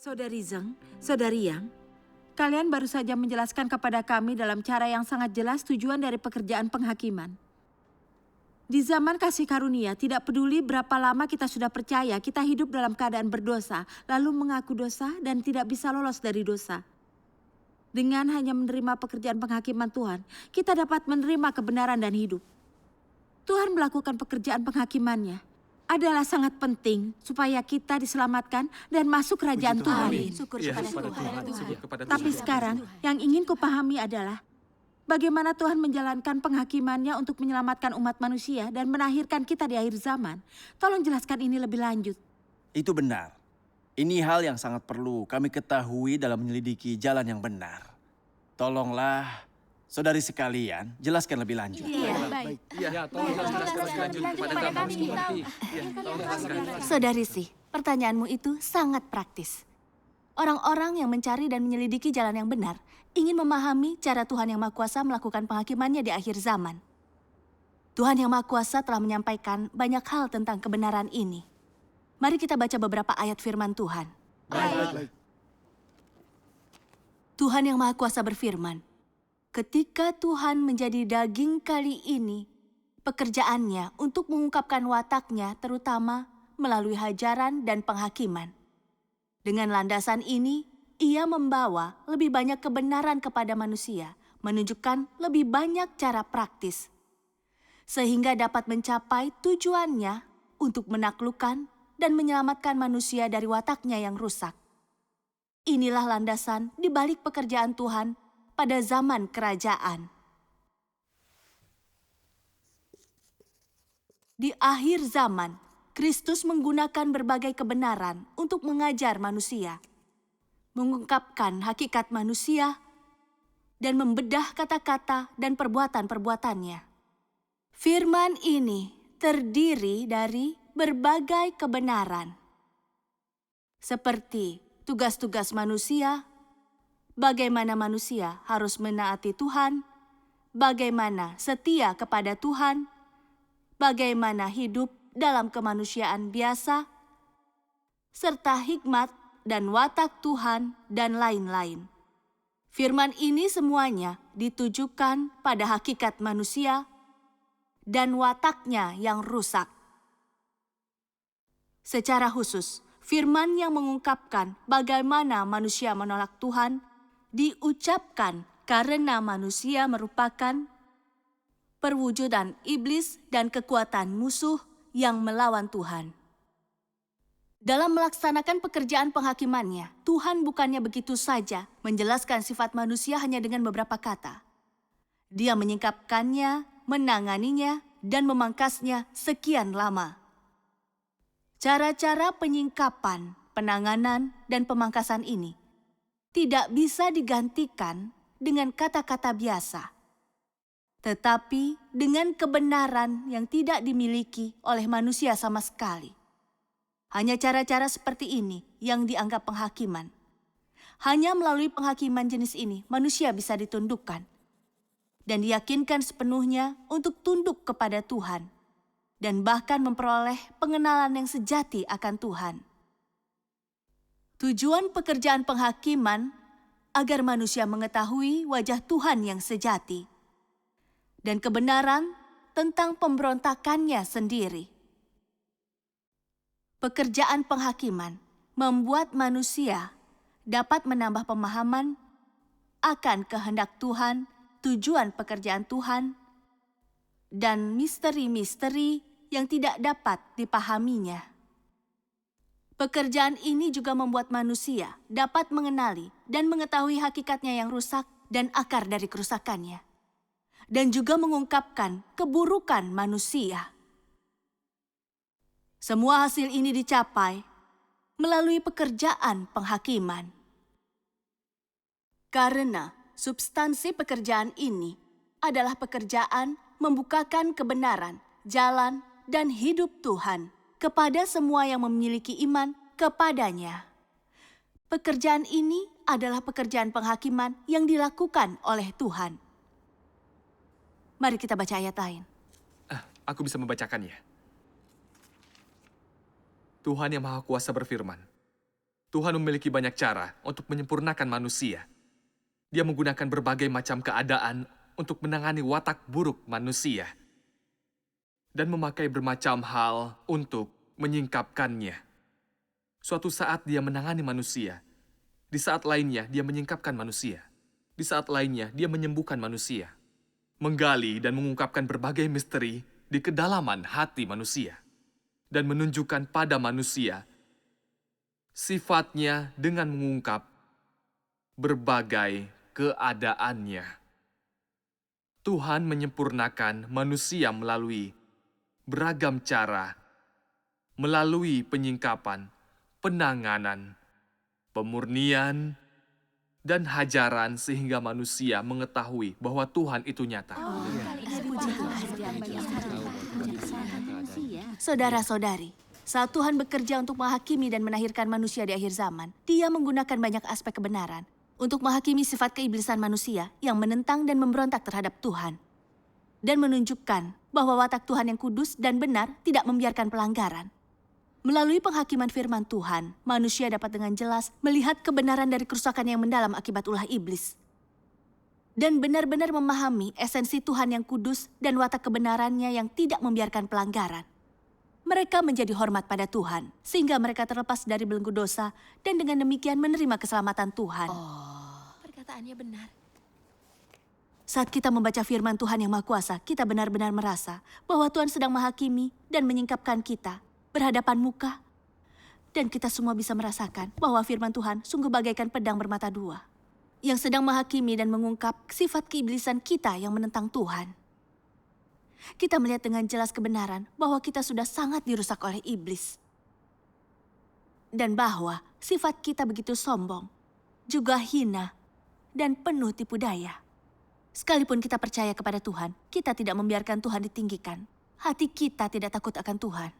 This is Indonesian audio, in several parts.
Saudari Zeng, Saudari Yang, kalian baru saja menjelaskan kepada kami dalam cara yang sangat jelas tujuan dari pekerjaan penghakiman. Di zaman kasih karunia, tidak peduli berapa lama kita sudah percaya, kita hidup dalam keadaan berdosa, lalu mengaku dosa dan tidak bisa lolos dari dosa. Dengan hanya menerima pekerjaan penghakiman Tuhan, kita dapat menerima kebenaran dan hidup. Tuhan melakukan pekerjaan penghakimannya adalah sangat penting supaya kita diselamatkan dan masuk kerajaan Tuhan. Syukur kepada Tuhan. Tapi sekarang yang ingin kupahami adalah bagaimana Tuhan menjalankan penghakimannya untuk menyelamatkan umat manusia dan menahirkan kita di akhir zaman. Tolong jelaskan ini lebih lanjut. Itu benar. Ini hal yang sangat perlu kami ketahui dalam menyelidiki jalan yang benar. Tolonglah, saudari sekalian, jelaskan lebih lanjut. Baik. Tolong jelaskan lebih lanjut kepada kami. Saudari Si, pertanyaanmu itu sangat praktis. Orang-orang yang mencari dan menyelidiki jalan yang benar ingin memahami cara Tuhan yang Maha Kuasa melakukan penghakimannya di akhir zaman. Tuhan yang Maha Kuasa telah menyampaikan banyak hal tentang kebenaran ini. Mari kita baca beberapa ayat firman Tuhan. Baik. Tuhan yang Maha Kuasa berfirman, ketika Tuhan menjadi daging kali ini, pekerjaannya untuk mengungkapkan wataknya terutama melalui hajaran dan penghakiman. Dengan landasan ini, ia membawa lebih banyak kebenaran kepada manusia, menunjukkan lebih banyak cara praktis, sehingga dapat mencapai tujuannya untuk menaklukkan dan menyelamatkan manusia dari wataknya yang rusak. Inilah landasan di balik pekerjaan Tuhan pada zaman kerajaan. Di akhir zaman, Kristus menggunakan berbagai kebenaran untuk mengajar manusia, mengungkapkan hakikat manusia, dan membedah kata-kata dan perbuatan-perbuatannya. Firman ini terdiri dari berbagai kebenaran, seperti tugas-tugas manusia, bagaimana manusia harus menaati Tuhan, bagaimana setia kepada Tuhan, bagaimana hidup dalam kemanusiaan biasa, serta hikmat dan watak Tuhan dan lain-lain. Firman ini semuanya ditujukan pada hakikat manusia dan wataknya yang rusak. Secara khusus, firman yang mengungkapkan bagaimana manusia menolak Tuhan diucapkan karena manusia merupakan perwujudan iblis dan kekuatan musuh yang melawan Tuhan. Dalam melaksanakan pekerjaan penghakimannya, Tuhan bukannya begitu saja menjelaskan sifat manusia hanya dengan beberapa kata. Dia menyingkapkannya, menanganinya, dan memangkasnya sekian lama. Cara-cara penyingkapan, penanganan, dan pemangkasan ini tidak bisa digantikan dengan kata-kata biasa, tetapi dengan kebenaran yang tidak dimiliki oleh manusia sama sekali. Hanya cara-cara seperti ini yang dianggap penghakiman. Hanya melalui penghakiman jenis ini, manusia bisa ditundukkan dan diyakinkan sepenuhnya untuk tunduk kepada Tuhan, dan bahkan memperoleh pengenalan yang sejati akan Tuhan. Tujuan pekerjaan penghakiman agar manusia mengetahui wajah Tuhan yang sejati dan kebenaran tentang pemberontakannya sendiri. Pekerjaan penghakiman membuat manusia dapat menambah pemahaman akan kehendak Tuhan, tujuan pekerjaan Tuhan, dan misteri-misteri yang tidak dapat dipahaminya. Pekerjaan ini juga membuat manusia dapat mengenali dan mengetahui hakikatnya yang rusak dan akar dari kerusakannya, dan juga mengungkapkan keburukan manusia. Semua hasil ini dicapai melalui pekerjaan penghakiman. Karena substansi pekerjaan ini adalah pekerjaan membukakan kebenaran, jalan, dan hidup Tuhan kepada semua yang memiliki iman kepadanya. Pekerjaan ini adalah pekerjaan penghakiman yang dilakukan oleh Tuhan. Mari kita baca ayat lain. Aku bisa membacakannya. Tuhan yang Maha Kuasa berfirman, Tuhan memiliki banyak cara untuk menyempurnakan manusia. Dia menggunakan berbagai macam keadaan untuk menangani watak buruk manusia dan memakai bermacam hal untuk menyingkapkannya. Suatu saat dia menangani manusia, di saat lainnya dia menyingkapkan manusia, di saat lainnya dia menyembuhkan manusia, menggali dan mengungkapkan berbagai misteri di kedalaman hati manusia, dan menunjukkan pada manusia sifatnya dengan mengungkap berbagai keadaannya. Tuhan menyempurnakan manusia melalui beragam cara, melalui penyingkapan, penanganan, pemurnian, dan hajaran sehingga manusia mengetahui bahwa Tuhan itu nyata. Saudara-saudari, saat Tuhan bekerja untuk menghakimi dan menahirkan manusia di akhir zaman, Dia menggunakan banyak aspek kebenaran untuk menghakimi sifat keiblisan manusia yang menentang dan memberontak terhadap Tuhan, dan menunjukkan bahwa watak Tuhan yang kudus dan benar tidak membiarkan pelanggaran. Melalui penghakiman firman Tuhan, manusia dapat dengan jelas melihat kebenaran dari kerusakan yang mendalam akibat ulah iblis, dan benar-benar memahami esensi Tuhan yang kudus dan watak kebenarannya yang tidak membiarkan pelanggaran. Mereka menjadi hormat pada Tuhan, sehingga mereka terlepas dari belenggu dosa dan dengan demikian menerima keselamatan Tuhan. Perkataannya benar. Saat kita membaca firman Tuhan yang Maha Kuasa, kita benar-benar merasa bahwa Tuhan sedang menghakimi dan menyingkapkan kita berhadapan muka. Dan kita semua bisa merasakan bahwa firman Tuhan sungguh bagaikan pedang bermata dua, yang sedang menghakimi dan mengungkap sifat keiblisan kita yang menentang Tuhan. Kita melihat dengan jelas kebenaran bahwa kita sudah sangat dirusak oleh iblis. Dan bahwa sifat kita begitu sombong, juga hina, dan penuh tipu daya. Sekalipun kita percaya kepada Tuhan, kita tidak membiarkan Tuhan ditinggikan. Hati kita tidak takut akan Tuhan.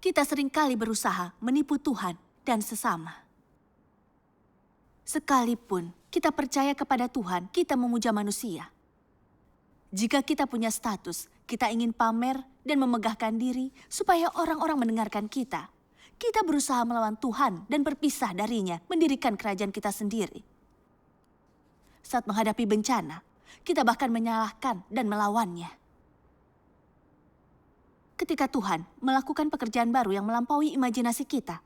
Kita seringkali berusaha menipu Tuhan dan sesama. Sekalipun kita percaya kepada Tuhan, kita memuja manusia. Jika kita punya status, kita ingin pamer dan memegahkan diri supaya orang-orang mendengarkan kita. Kita berusaha melawan Tuhan dan berpisah darinya, mendirikan kerajaan kita sendiri. Saat menghadapi bencana, kita bahkan menyalahkan dan melawannya. Ketika Tuhan melakukan pekerjaan baru yang melampaui imajinasi kita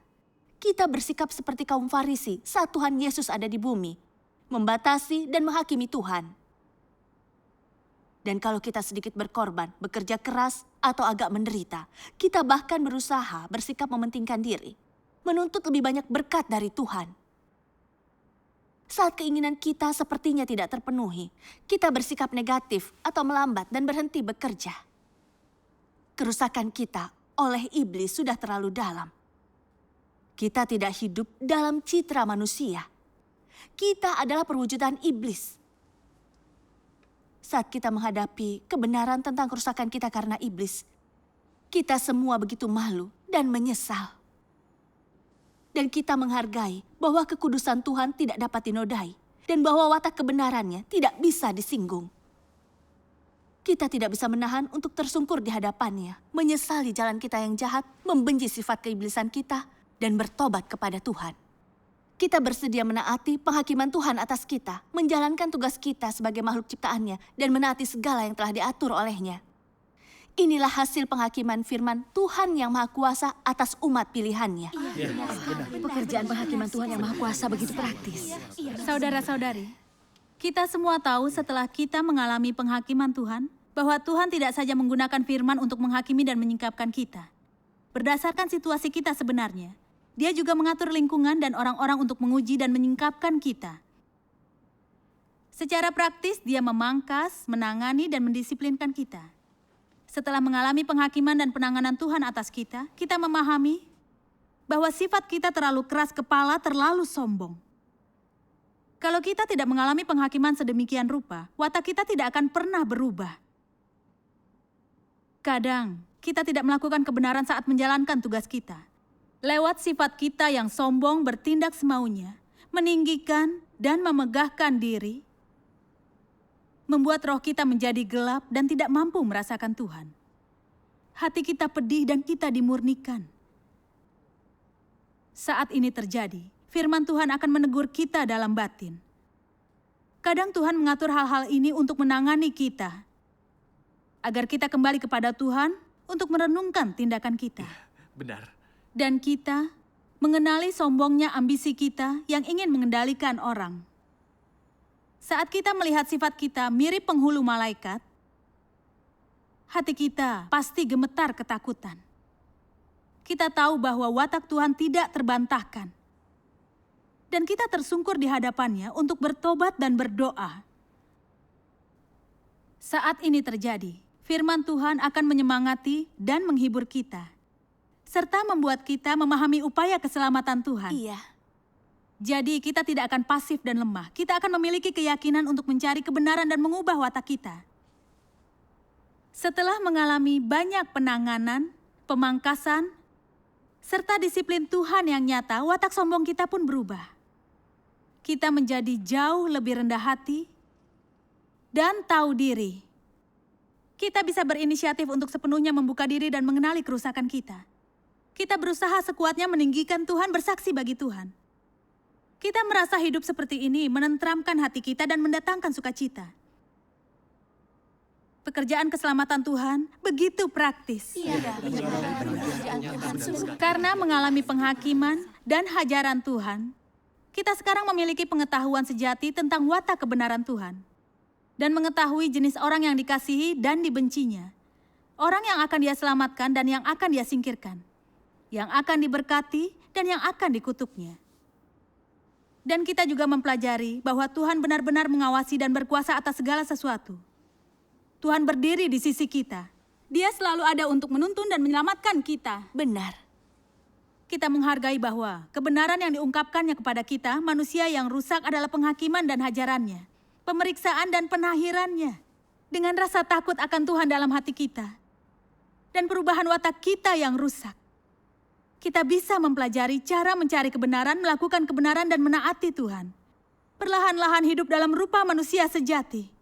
bersikap seperti kaum Farisi saat Tuhan Yesus ada di bumi, membatasi dan menghakimi Tuhan. Dan kalau kita sedikit berkorban, bekerja keras, atau agak menderita, kita bahkan berusaha bersikap mementingkan diri, menuntut lebih banyak berkat dari Tuhan. Saat keinginan kita sepertinya tidak terpenuhi, kita bersikap negatif atau melambat dan berhenti bekerja. Kerusakan kita oleh iblis sudah terlalu dalam. Kita tidak hidup dalam citra manusia. Kita adalah perwujudan iblis. Saat kita menghadapi kebenaran tentang kerusakan kita karena iblis, kita semua begitu malu dan menyesal. Dan kita menghargai bahwa kekudusan Tuhan tidak dapat dinodai dan bahwa watak kebenarannya tidak bisa disinggung. Kita tidak bisa menahan untuk tersungkur di hadapannya, menyesali jalan kita yang jahat, membenci sifat keiblisan kita, dan bertobat kepada Tuhan. Kita bersedia menaati penghakiman Tuhan atas kita, menjalankan tugas kita sebagai makhluk ciptaannya, dan menaati segala yang telah diatur olehnya. Inilah hasil penghakiman firman Tuhan yang Maha Kuasa atas umat pilihannya. Pekerjaan penghakiman Tuhan yang Maha Kuasa begitu praktis. Saudara-saudari, kita semua tahu setelah kita mengalami penghakiman Tuhan, bahwa Tuhan tidak saja menggunakan firman untuk menghakimi dan menyingkapkan kita. Berdasarkan situasi kita sebenarnya, Dia juga mengatur lingkungan dan orang-orang untuk menguji dan menyingkapkan kita. Secara praktis, Dia memangkas, menangani, dan mendisiplinkan kita. Setelah mengalami penghakiman dan penanganan Tuhan atas kita, kita memahami bahwa sifat kita terlalu keras kepala, terlalu sombong. Kalau kita tidak mengalami penghakiman sedemikian rupa, watak kita tidak akan pernah berubah. Kadang, kita tidak melakukan kebenaran saat menjalankan tugas kita. Lewat sifat kita yang sombong bertindak semaunya, meninggikan dan memegahkan diri, membuat roh kita menjadi gelap dan tidak mampu merasakan Tuhan. Hati kita pedih dan kita dimurnikan. saat ini terjadi, firman Tuhan akan menegur kita dalam batin. Kadang Tuhan mengatur hal-hal ini untuk menangani kita, agar kita kembali kepada Tuhan untuk merenungkan tindakan kita. Benar. Dan kita mengenali sombongnya ambisi kita yang ingin mengendalikan orang. Saat kita melihat sifat kita mirip penghulu malaikat, hati kita pasti gemetar ketakutan. Kita tahu bahwa watak Tuhan tidak terbantahkan. Dan kita tersungkur di hadapannya untuk bertobat dan berdoa. Saat ini terjadi, firman Tuhan akan menyemangati dan menghibur kita, serta membuat kita memahami upaya keselamatan Tuhan. Iya. Jadi kita tidak akan pasif dan lemah. Kita akan memiliki keyakinan untuk mencari kebenaran dan mengubah watak kita. Setelah mengalami banyak penanganan, pemangkasan, serta disiplin Tuhan yang nyata, watak sombong kita pun berubah. Kita menjadi jauh lebih rendah hati dan tahu diri. Kita bisa berinisiatif untuk sepenuhnya membuka diri dan mengenali kerusakan kita. Kita berusaha sekuatnya meninggikan Tuhan, bersaksi bagi Tuhan. Kita merasa hidup seperti ini menenteramkan hati kita dan mendatangkan sukacita. Pekerjaan keselamatan Tuhan begitu praktis. Karena mengalami penghakiman dan hajaran Tuhan, kita sekarang memiliki pengetahuan sejati tentang watak kebenaran Tuhan. Dan mengetahui jenis orang yang dikasihi dan dibencinya. Orang yang akan dia selamatkan dan yang akan dia singkirkan. Yang akan diberkati dan yang akan dikutuknya. Dan kita juga mempelajari bahwa Tuhan benar-benar mengawasi dan berkuasa atas segala sesuatu. Tuhan berdiri di sisi kita. Dia selalu ada untuk menuntun dan menyelamatkan kita. Benar. Kita menghargai bahwa kebenaran yang diungkapkannya kepada kita, manusia yang rusak adalah penghakiman dan hajarannya, pemeriksaan dan penahirannya. Dengan rasa takut akan Tuhan dalam hati kita, dan perubahan watak kita yang rusak, kita bisa mempelajari cara mencari kebenaran, melakukan kebenaran dan menaati Tuhan. Perlahan-lahan hidup dalam rupa manusia sejati.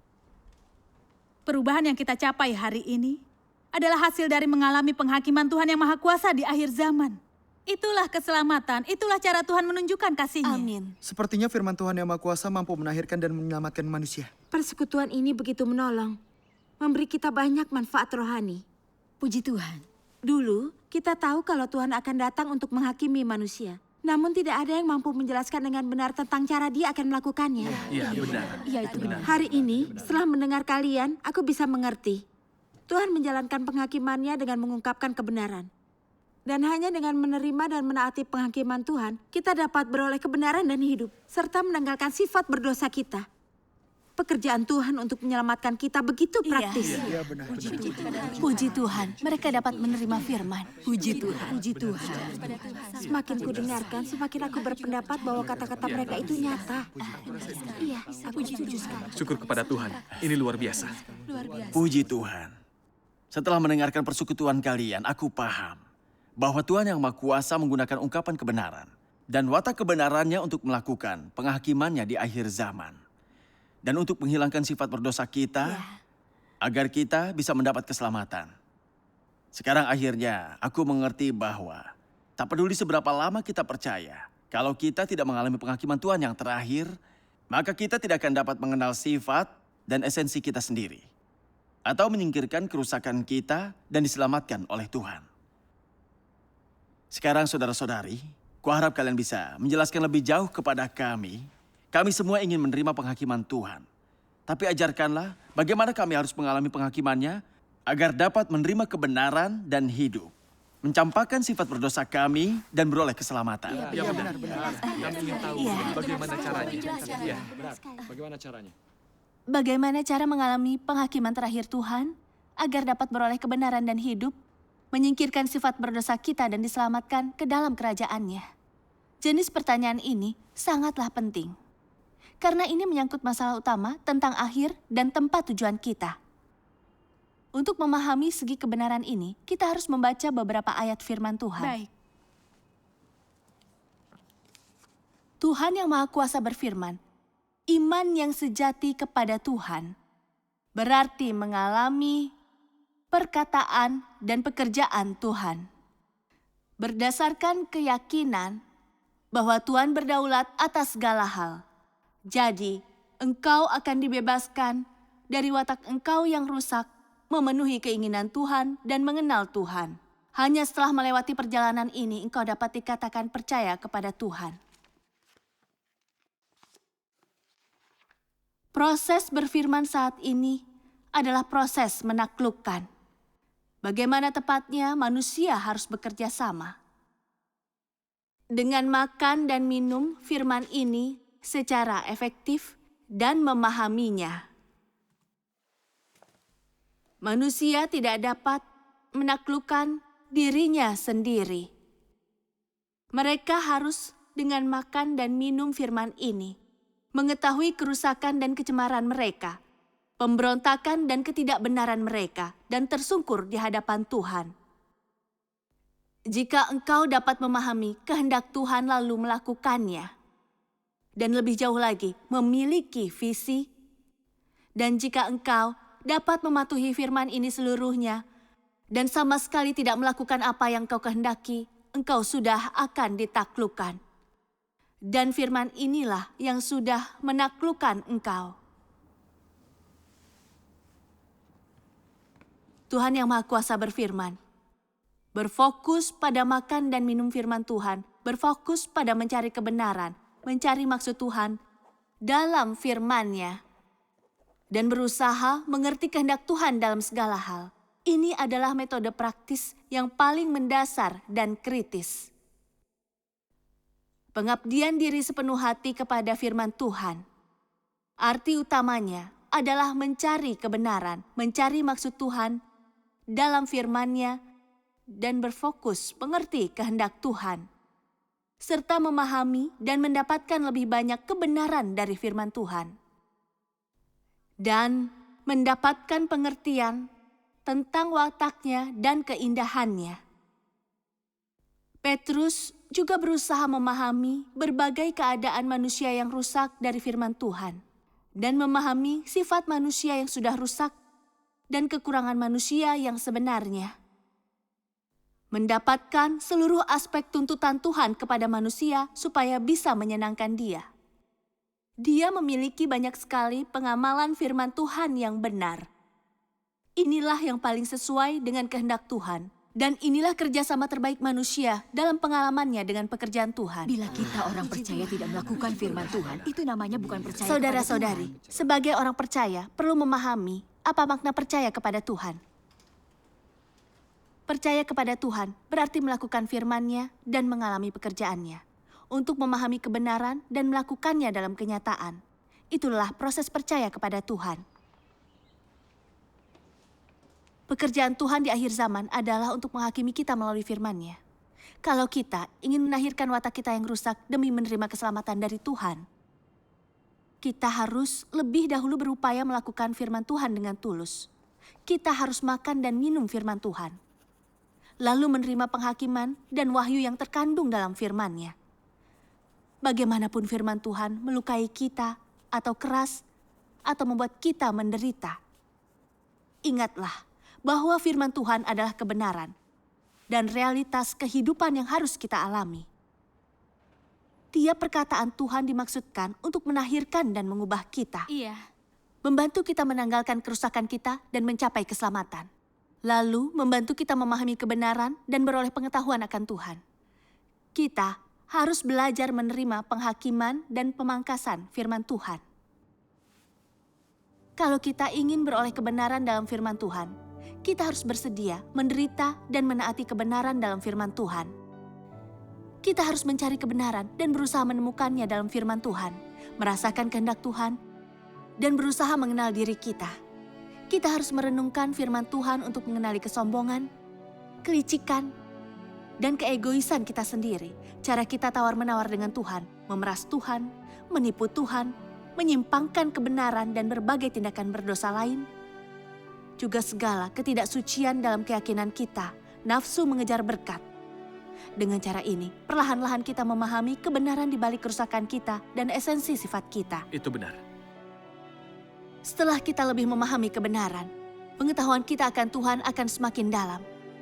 Perubahan yang kita capai hari ini adalah hasil dari mengalami penghakiman Tuhan yang Maha Kuasa di akhir zaman. Itulah keselamatan, itulah cara Tuhan menunjukkan kasih-Nya. Amin. Sepertinya firman Tuhan yang Maha Kuasa mampu menahirkan dan menyelamatkan manusia. Persekutuan ini begitu menolong, memberi kita banyak manfaat rohani. Puji Tuhan. Dulu, kita tahu kalau Tuhan akan datang untuk menghakimi manusia. Namun tidak ada yang mampu menjelaskan dengan benar tentang cara Dia akan melakukannya. Iya, benar. Iya, itu benar. Hari ini, setelah mendengar kalian, aku bisa mengerti. Tuhan menjalankan penghakimannya dengan mengungkapkan kebenaran. Dan hanya dengan menerima dan menaati penghakiman Tuhan, kita dapat beroleh kebenaran dan hidup, serta menanggalkan sifat berdosa kita. Pekerjaan Tuhan untuk menyelamatkan kita begitu praktis. Iya benar. Puji Tuhan, mereka dapat menerima firman. Puji Tuhan. Puji Tuhan. Semakin ku dengarkan, semakin aku berpendapat bahwa kata-kata mereka itu nyata. Iya, aku setuju sekali. Syukur kepada Tuhan. Ini luar biasa. Puji Tuhan. Setelah mendengarkan persekutuan kalian, aku paham bahwa Tuhan yang Maha Kuasa menggunakan ungkapan kebenaran dan watak kebenarannya untuk melakukan penghakimannya di akhir zaman. Dan untuk menghilangkan sifat berdosa kita, agar kita bisa mendapat keselamatan. Sekarang akhirnya aku mengerti bahwa tak peduli seberapa lama kita percaya, kalau kita tidak mengalami penghakiman Tuhan yang terakhir, maka kita tidak akan dapat mengenal sifat dan esensi kita sendiri. Atau menyingkirkan kerusakan kita dan diselamatkan oleh Tuhan. Sekarang saudara-saudari, kuharap kalian bisa menjelaskan lebih jauh kepada kami. Kami semua ingin menerima penghakiman Tuhan. Tapi ajarkanlah bagaimana kami harus mengalami penghakimannya agar dapat menerima kebenaran dan hidup. Mencampakkan sifat berdosa kami dan beroleh keselamatan. Iya, benar. Kami ingin tahu bagaimana caranya. Iya. Bagaimana caranya? Bagaimana cara mengalami penghakiman terakhir Tuhan agar dapat beroleh kebenaran dan hidup, menyingkirkan sifat berdosa kita dan diselamatkan ke dalam kerajaan-Nya? Jenis pertanyaan ini sangatlah penting. Karena ini menyangkut masalah utama tentang akhir dan tempat tujuan kita. Untuk memahami segi kebenaran ini, kita harus membaca beberapa ayat firman Tuhan. Baik. Tuhan yang Maha Kuasa berfirman, iman yang sejati kepada Tuhan berarti mengalami perkataan dan pekerjaan Tuhan. Berdasarkan keyakinan bahwa Tuhan berdaulat atas segala hal. Jadi, engkau akan dibebaskan dari watak engkau yang rusak, memenuhi keinginan Tuhan dan mengenal Tuhan. Hanya setelah melewati perjalanan ini, engkau dapat dikatakan percaya kepada Tuhan. Proses berfirman saat ini adalah proses menaklukkan. Bagaimana tepatnya manusia harus bekerja sama. Dengan makan dan minum firman ini secara efektif dan memahaminya. Manusia tidak dapat menaklukkan dirinya sendiri. Mereka harus dengan makan dan minum firman ini, mengetahui kerusakan dan kecemaran mereka, pemberontakan dan ketidakbenaran mereka, dan tersungkur di hadapan Tuhan. Jika engkau dapat memahami kehendak Tuhan lalu melakukannya, dan lebih jauh lagi memiliki visi, dan jika engkau dapat mematuhi firman ini seluruhnya, dan sama sekali tidak melakukan apa yang kau kehendaki, engkau sudah akan ditaklukkan. Dan firman inilah yang sudah menaklukkan engkau. Tuhan yang Maha Kuasa berfirman, berfokus pada makan dan minum firman Tuhan, berfokus pada mencari kebenaran, mencari maksud Tuhan dalam firman-Nya, dan berusaha mengerti kehendak Tuhan dalam segala hal. Ini adalah metode praktis yang paling mendasar dan kritis. Pengabdian diri sepenuh hati kepada firman Tuhan. Arti utamanya adalah mencari kebenaran, mencari maksud Tuhan dalam firman-Nya, dan berfokus mengerti kehendak Tuhan, serta memahami dan mendapatkan lebih banyak kebenaran dari firman Tuhan. Dan mendapatkan pengertian tentang wataknya dan keindahannya. Petrus juga berusaha memahami berbagai keadaan manusia yang rusak dari firman Tuhan, dan memahami sifat manusia yang sudah rusak dan kekurangan manusia yang sebenarnya. Mendapatkan seluruh aspek tuntutan Tuhan kepada manusia supaya bisa menyenangkan Dia. Dia memiliki banyak sekali pengamalan firman Tuhan yang benar. Inilah yang paling sesuai dengan kehendak Tuhan. Dan inilah kerjasama terbaik manusia dalam pengalamannya dengan pekerjaan Tuhan. Bila kita orang percaya tidak melakukan firman Tuhan, itu namanya bukan percaya kepada Saudara-saudari, Tuhan. sebagai orang percaya perlu memahami apa makna percaya kepada Tuhan. Percaya kepada Tuhan berarti melakukan firman-Nya dan mengalami pekerjaannya. Untuk memahami kebenaran dan melakukannya dalam kenyataan. Itulah proses percaya kepada Tuhan. Pekerjaan Tuhan di akhir zaman adalah untuk menghakimi kita melalui firman-Nya. Kalau kita ingin menahirkan watak kita yang rusak demi menerima keselamatan dari Tuhan, kita harus lebih dahulu berupaya melakukan firman Tuhan dengan tulus. Kita harus makan dan minum firman Tuhan, lalu menerima penghakiman dan wahyu yang terkandung dalam firman-Nya. Bagaimanapun firman Tuhan melukai kita atau keras atau membuat kita menderita, ingatlah bahwa firman Tuhan adalah kebenaran dan realitas kehidupan yang harus kita alami. Tiap perkataan Tuhan dimaksudkan untuk menahirkan dan mengubah kita. Iya. Membantu kita menanggalkan kerusakan kita dan mencapai keselamatan. Lalu membantu kita memahami kebenaran dan beroleh pengetahuan akan Tuhan. Kita harus belajar menerima penghakiman dan pemangkasan firman Tuhan. Kalau kita ingin beroleh kebenaran dalam firman Tuhan, kita harus bersedia menderita dan menaati kebenaran dalam firman Tuhan. Kita harus mencari kebenaran dan berusaha menemukannya dalam firman Tuhan, merasakan kehendak Tuhan, dan berusaha mengenal diri kita. Kita harus merenungkan firman Tuhan untuk mengenali kesombongan, kelicikan, dan keegoisan kita sendiri. Cara kita tawar-menawar dengan Tuhan, memeras Tuhan, menipu Tuhan, menyimpangkan kebenaran dan berbagai tindakan berdosa lain. Juga segala ketidaksucian dalam keyakinan kita, nafsu mengejar berkat. Dengan cara ini, perlahan-lahan kita memahami kebenaran di balik kerusakan kita dan esensi sifat kita. Itu benar. Setelah kita lebih memahami kebenaran, pengetahuan kita akan Tuhan akan semakin dalam.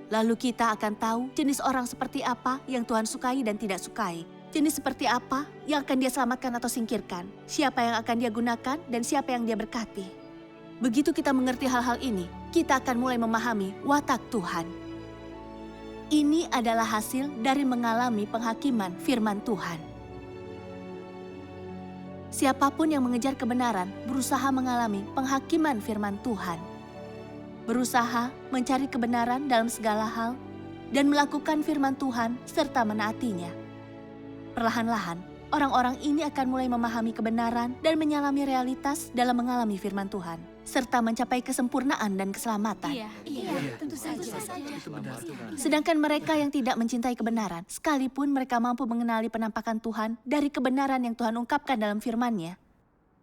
Lalu kita akan tahu jenis orang seperti apa yang Tuhan sukai dan tidak sukai. Jenis seperti apa yang akan dia selamatkan atau singkirkan, siapa yang akan dia gunakan, dan siapa yang dia berkati. Begitu kita mengerti hal-hal ini, kita akan mulai memahami watak Tuhan. Ini adalah hasil dari mengalami penghakiman firman Tuhan. Siapapun yang mengejar kebenaran berusaha mengalami penghakiman firman Tuhan. Berusaha mencari kebenaran dalam segala hal dan melakukan firman Tuhan serta menaatinya. Perlahan-lahan, orang-orang ini akan mulai memahami kebenaran dan menyalami realitas dalam mengalami firman Tuhan, serta mencapai kesempurnaan dan keselamatan. Tentu saja. Sedangkan mereka yang tidak mencintai kebenaran, sekalipun mereka mampu mengenali penampakan Tuhan dari kebenaran yang Tuhan ungkapkan dalam firman-Nya,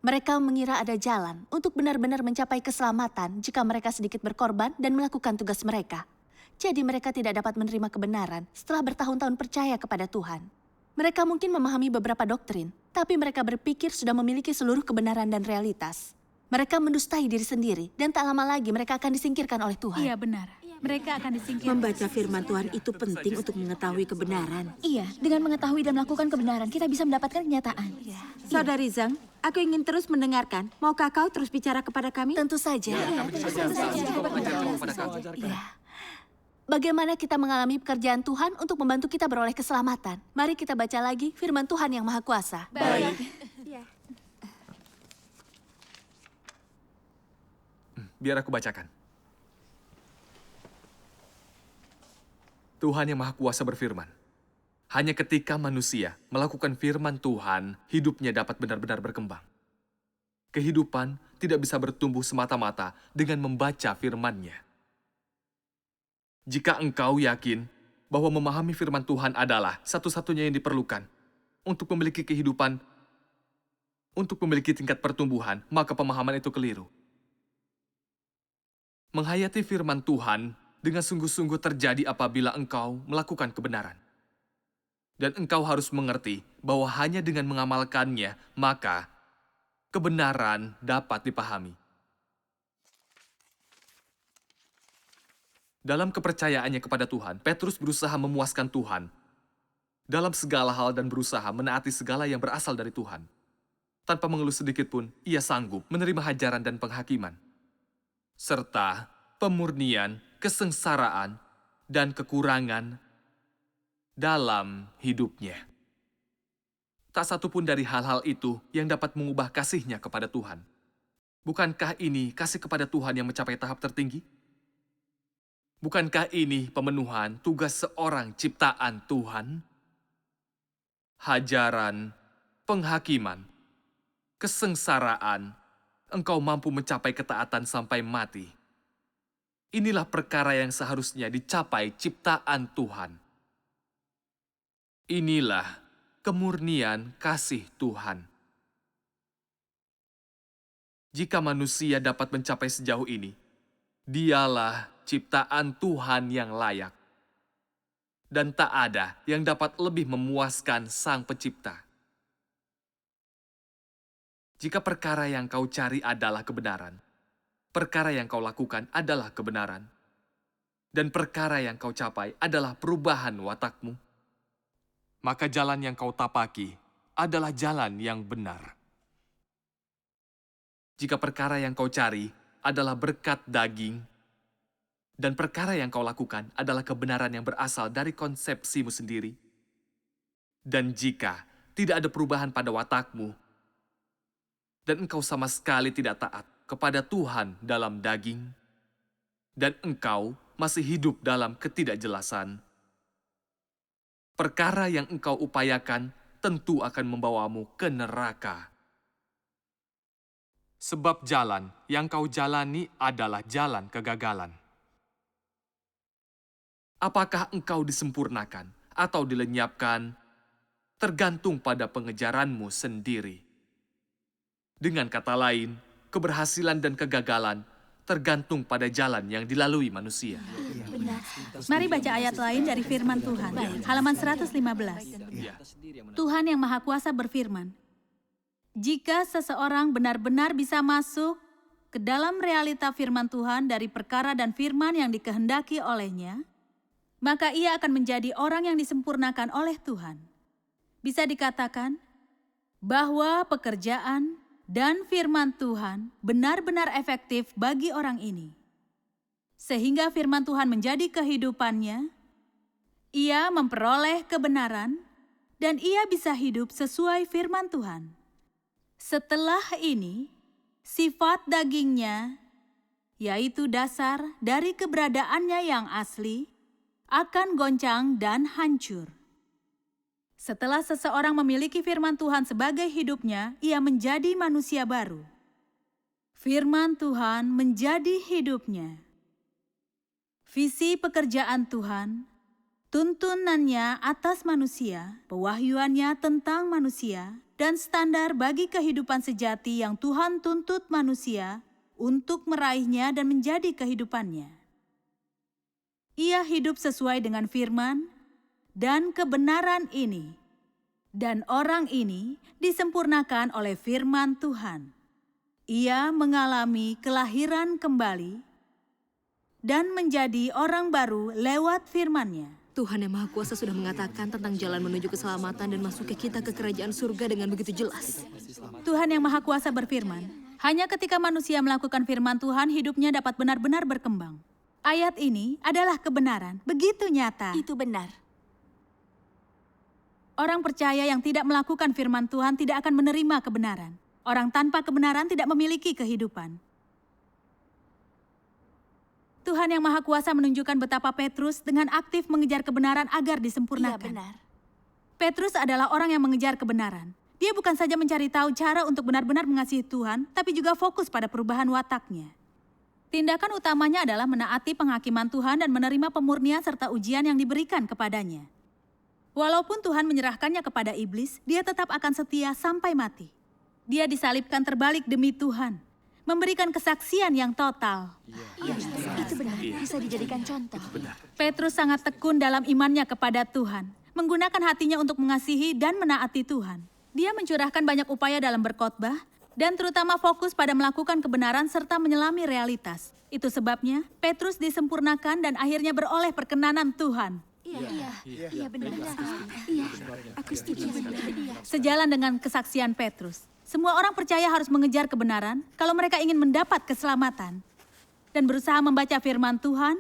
mereka mengira ada jalan untuk benar-benar mencapai keselamatan jika mereka sedikit berkorban dan melakukan tugas mereka. Jadi mereka tidak dapat menerima kebenaran setelah bertahun-tahun percaya kepada Tuhan. Mereka mungkin memahami beberapa doktrin, tapi mereka berpikir sudah memiliki seluruh kebenaran dan realitas. Mereka mendustai diri sendiri, dan tak lama lagi mereka akan disingkirkan oleh Tuhan. Iya benar, mereka akan disingkirkan. Membaca firman Tuhan itu penting untuk mengetahui kebenaran. Iya, dengan mengetahui dan melakukan kebenaran, kita bisa mendapatkan kenyataan. Saudari Zhang, aku ingin terus mendengarkan. Maukah kau terus bicara kepada kami? Tentu saja. Kepada kami. Iya. Bagaimana kita mengalami pekerjaan Tuhan untuk membantu kita beroleh keselamatan? Mari kita baca lagi firman Tuhan yang Maha Kuasa. Baik. Biar aku bacakan. Tuhan yang Maha Kuasa berfirman, hanya ketika manusia melakukan firman Tuhan, hidupnya dapat benar-benar berkembang. Kehidupan tidak bisa bertumbuh semata-mata dengan membaca firman-Nya. Jika engkau yakin bahwa memahami firman Tuhan adalah satu-satunya yang diperlukan untuk memiliki kehidupan, untuk memiliki tingkat pertumbuhan, maka pemahaman itu keliru. Menghayati firman Tuhan dengan sungguh-sungguh terjadi apabila engkau melakukan kebenaran. Dan engkau harus mengerti bahwa hanya dengan mengamalkannya, maka kebenaran dapat dipahami. Dalam kepercayaannya kepada Tuhan, Petrus berusaha memuaskan Tuhan dalam segala hal dan berusaha menaati segala yang berasal dari Tuhan. Tanpa mengeluh sedikit pun, ia sanggup menerima hajaran dan penghakiman, serta pemurnian, kesengsaraan, dan kekurangan dalam hidupnya. Tak satu pun dari hal-hal itu yang dapat mengubah kasihnya kepada Tuhan. Bukankah ini kasih kepada Tuhan yang mencapai tahap tertinggi? Bukankah ini pemenuhan tugas seorang ciptaan Tuhan? Hajaran, penghakiman, kesengsaraan, engkau mampu mencapai ketaatan sampai mati. Inilah perkara yang seharusnya dicapai ciptaan Tuhan. Inilah kemurnian kasih Tuhan. Jika manusia dapat mencapai sejauh ini, dialah ciptaan Tuhan yang layak. Dan tak ada yang dapat lebih memuaskan Sang Pencipta. Jika perkara yang kau cari adalah kebenaran, perkara yang kau lakukan adalah kebenaran, dan perkara yang kau capai adalah perubahan watakmu, maka jalan yang kau tapaki adalah jalan yang benar. Jika perkara yang kau cari adalah berkat daging, dan perkara yang kau lakukan adalah kebenaran yang berasal dari konsepsimu sendiri, dan jika tidak ada perubahan pada watakmu, dan engkau sama sekali tidak taat kepada Tuhan dalam daging, dan engkau masih hidup dalam ketidakjelasan, perkara yang engkau upayakan tentu akan membawamu ke neraka. Sebab jalan yang kau jalani adalah jalan kegagalan. Apakah engkau disempurnakan atau dilenyapkan, tergantung pada pengejaranmu sendiri. Dengan kata lain, keberhasilan dan kegagalan tergantung pada jalan yang dilalui manusia. Mari baca ayat lain dari firman Tuhan. Halaman 115. Tuhan yang Maha Kuasa berfirman, jika seseorang benar-benar bisa masuk ke dalam realita firman Tuhan dari perkara dan firman yang dikehendaki olehnya, maka ia akan menjadi orang yang disempurnakan oleh Tuhan. Bisa dikatakan bahwa pekerjaan dan firman Tuhan benar-benar efektif bagi orang ini. Sehingga firman Tuhan menjadi kehidupannya, ia memperoleh kebenaran, dan ia bisa hidup sesuai firman Tuhan. Setelah ini, sifat dagingnya, yaitu dasar dari keberadaannya yang asli, akan goncang dan hancur. Setelah seseorang memiliki firman Tuhan sebagai hidupnya, ia menjadi manusia baru. Firman Tuhan menjadi hidupnya. Visi pekerjaan Tuhan, tuntunannya atas manusia, pewahyuannya tentang manusia, dan standar bagi kehidupan sejati yang Tuhan tuntut manusia untuk meraihnya dan menjadi kehidupannya. Ia hidup sesuai dengan firman dan kebenaran ini. Dan orang ini disempurnakan oleh firman Tuhan. Ia mengalami kelahiran kembali dan menjadi orang baru lewat firman-Nya. Tuhan yang Maha Kuasa sudah mengatakan tentang jalan menuju keselamatan dan masuknya kita ke kerajaan surga dengan begitu jelas. Tuhan yang Maha Kuasa berfirman, hanya ketika manusia melakukan firman Tuhan, hidupnya dapat benar-benar berkembang. Ayat ini adalah kebenaran, begitu nyata. Itu benar. Orang percaya yang tidak melakukan firman Tuhan tidak akan menerima kebenaran. Orang tanpa kebenaran tidak memiliki kehidupan. Tuhan yang Maha Kuasa menunjukkan betapa Petrus dengan aktif mengejar kebenaran agar disempurnakan. Iya, benar. Petrus adalah orang yang mengejar kebenaran. Dia bukan saja mencari tahu cara untuk benar-benar mengasihi Tuhan, tapi juga fokus pada perubahan wataknya. Tindakan utamanya adalah menaati penghakiman Tuhan dan menerima pemurnian serta ujian yang diberikan kepadanya. Walaupun Tuhan menyerahkannya kepada iblis, dia tetap akan setia sampai mati. Dia disalibkan terbalik demi Tuhan, memberikan kesaksian yang total. Iya, itu benar. Bisa dijadikan contoh. Petrus sangat tekun dalam imannya kepada Tuhan, menggunakan hatinya untuk mengasihi dan menaati Tuhan. Dia mencurahkan banyak upaya dalam berkhotbah, dan terutama fokus pada melakukan kebenaran serta menyelami realitas. Itu sebabnya Petrus disempurnakan dan akhirnya beroleh perkenanan Tuhan. Iya, benar. Iya, aku setuju. Sejalan dengan kesaksian Petrus, semua orang percaya harus mengejar kebenaran kalau mereka ingin mendapat keselamatan. Dan berusaha membaca firman Tuhan,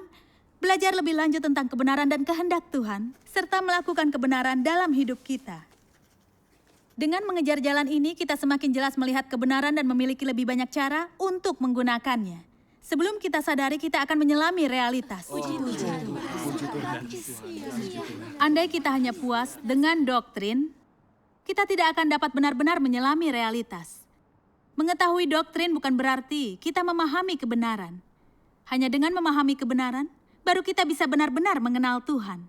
belajar lebih lanjut tentang kebenaran dan kehendak Tuhan, serta melakukan kebenaran dalam hidup kita. Dengan mengejar jalan ini, kita semakin jelas melihat kebenaran dan memiliki lebih banyak cara untuk menggunakannya. Sebelum kita sadari, kita akan menyelami realitas. Andai kita hanya puas dengan doktrin, kita tidak akan dapat benar-benar menyelami realitas. Mengetahui doktrin bukan berarti kita memahami kebenaran. Hanya dengan memahami kebenaran, baru kita bisa benar-benar mengenal Tuhan.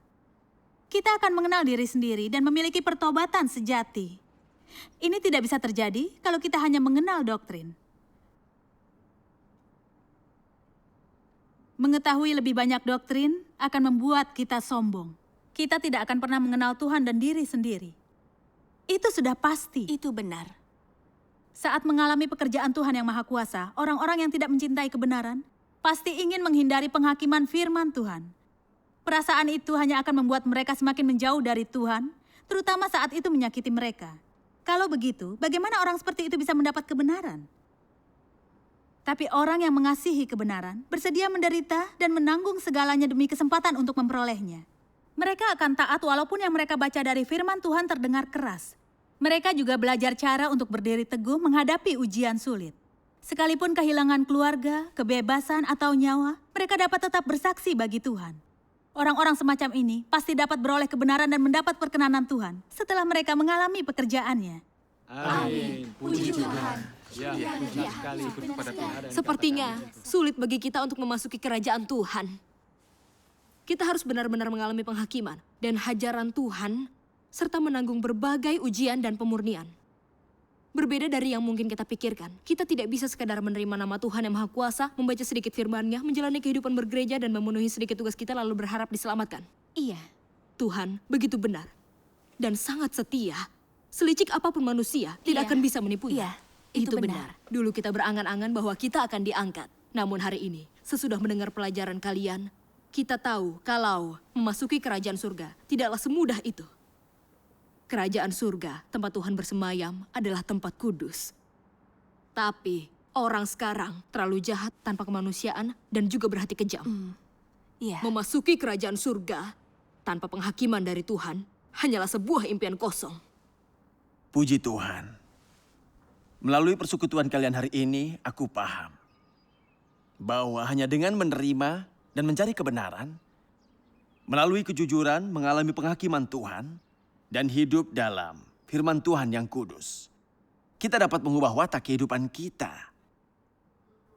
Kita akan mengenal diri sendiri dan memiliki pertobatan sejati. Ini tidak bisa terjadi kalau kita hanya mengenal doktrin. Mengetahui lebih banyak doktrin akan membuat kita sombong. Kita tidak akan pernah mengenal Tuhan dan diri sendiri. Itu sudah pasti. Itu benar. Saat mengalami pekerjaan Tuhan yang Maha Kuasa, orang-orang yang tidak mencintai kebenaran pasti ingin menghindari penghakiman firman Tuhan. Perasaan itu hanya akan membuat mereka semakin menjauh dari Tuhan, terutama saat itu menyakiti mereka. Kalau begitu, bagaimana orang seperti itu bisa mendapat kebenaran? Tapi orang yang mengasihi kebenaran bersedia menderita dan menanggung segalanya demi kesempatan untuk memperolehnya. Mereka akan taat walaupun yang mereka baca dari firman Tuhan terdengar keras. Mereka juga belajar cara untuk berdiri teguh menghadapi ujian sulit. Sekalipun kehilangan keluarga, kebebasan, atau nyawa, mereka dapat tetap bersaksi bagi Tuhan. Orang-orang semacam ini pasti dapat beroleh kebenaran dan mendapat perkenanan Tuhan setelah mereka mengalami pekerjaannya. Amin. Puji Tuhan. Sepertinya sulit bagi kita untuk memasuki kerajaan Tuhan. Kita harus benar-benar mengalami penghakiman dan hajaran Tuhan, serta menanggung berbagai ujian dan pemurnian. Berbeda dari yang mungkin kita pikirkan, kita tidak bisa sekadar menerima nama Tuhan yang Maha Kuasa, membaca sedikit firman-Nya, menjalani kehidupan bergereja, dan memenuhi sedikit tugas kita lalu berharap diselamatkan. Iya. Tuhan begitu benar dan sangat setia. Selicik apapun manusia, tidak akan bisa menipunya. Iya, itu benar. Dulu kita berangan-angan bahwa kita akan diangkat. Namun hari ini, sesudah mendengar pelajaran kalian, kita tahu kalau memasuki kerajaan surga tidaklah semudah itu. kerajaan surga, tempat Tuhan bersemayam, adalah tempat kudus. Tapi orang sekarang terlalu jahat tanpa kemanusiaan dan juga berhati kejam. Iya. Memasuki kerajaan surga tanpa penghakiman dari Tuhan hanyalah sebuah impian kosong. Puji Tuhan. Melalui persekutuan kalian hari ini, aku paham bahwa hanya dengan menerima dan mencari kebenaran, melalui kejujuran mengalami penghakiman Tuhan, dan hidup dalam firman Tuhan yang kudus, kita dapat mengubah watak kehidupan kita.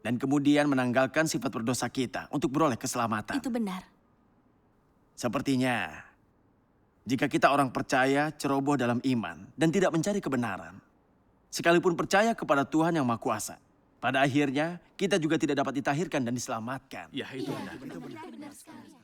Dan kemudian menanggalkan sifat berdosa kita untuk beroleh keselamatan. Itu benar. Sepertinya, jika kita orang percaya ceroboh dalam iman dan tidak mencari kebenaran, sekalipun percaya kepada Tuhan yang Maha Kuasa, pada akhirnya kita juga tidak dapat ditahirkan dan diselamatkan. Ya, itu benar. Benar sekali.